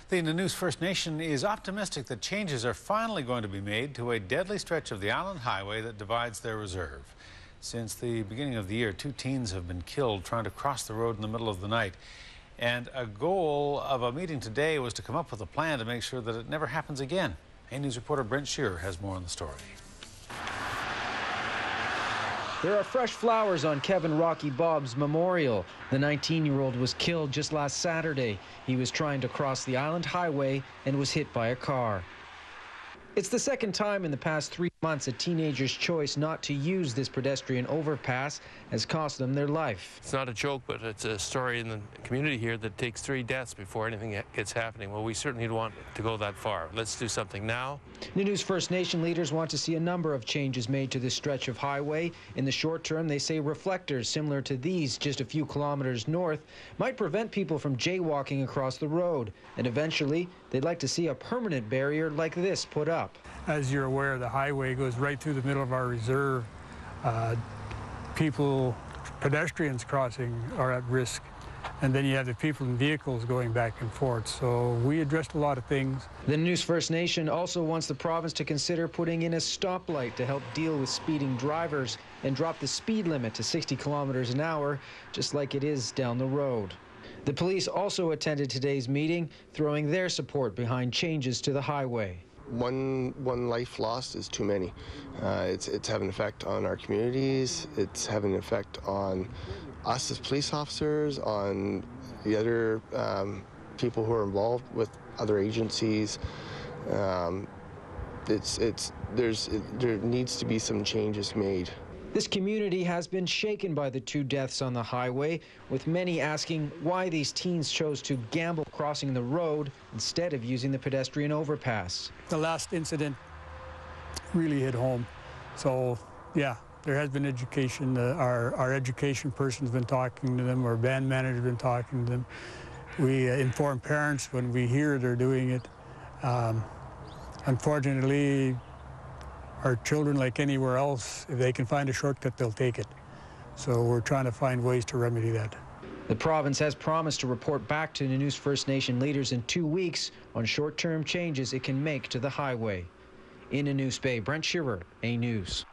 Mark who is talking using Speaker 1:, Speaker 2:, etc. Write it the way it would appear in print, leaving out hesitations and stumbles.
Speaker 1: The Nanoose First Nation is optimistic that changes are finally going to be made to a deadly stretch of the island highway that divides their reserve. Since the beginning of the year, 2 teens have been killed trying to cross the road in the middle of the night. And a goal of a meeting today was to come up with a plan to make sure that it never happens again. A News reporter Brent Shearer has more on the story.
Speaker 2: There are fresh flowers on Kevin Rocky Bob's memorial. The 19-year-old was killed just last Saturday. He was trying to cross the island highway and was hit by a car. It's the second time in the past 3 months a teenager's choice not to use this pedestrian overpass has cost them their life.
Speaker 3: It's not a joke, but it's a story in the community here that takes 3 deaths before anything gets happening. Well, we certainly don't want to go that far. Let's do something now.
Speaker 2: Nanoose First Nation leaders want to see a number of changes made to this stretch of highway. In the short term, they say reflectors similar to these just a few kilometers north might prevent people from jaywalking across the road. And eventually, they'd like to see a permanent barrier like this put up.
Speaker 4: As you're aware, the highway goes right through the middle of our reserve. Pedestrians crossing are at risk. And then you have the people in vehicles going back and forth. So we addressed a lot of things.
Speaker 2: The Nanoose First Nation also wants the province to consider putting in a stoplight to help deal with speeding drivers and drop the speed limit to 60 kilometers an hour, just like it is down the road. The police also attended today's meeting, throwing their support behind changes to the highway.
Speaker 5: One life lost is too many. It's having an effect on our communities. It's having an effect on us as police officers, on the other people who are involved with other agencies. There needs to be some changes made.
Speaker 2: This community has been shaken by the 2 deaths on the highway, with many asking why these teens chose to gamble crossing the road instead of using the pedestrian overpass.
Speaker 4: The last incident really hit home. So, yeah, there has been education. Our education person's been talking to them, our band manager's been talking to them. We inform parents when we hear they're doing it. Unfortunately, our children, like anywhere else, if they can find a shortcut, they'll take it. So we're trying to find ways to remedy that.
Speaker 2: The province has promised to report back to Nanoose First Nation leaders in 2 weeks on short-term changes it can make to the highway. In Nanoose Bay, Brent Shearer, A News.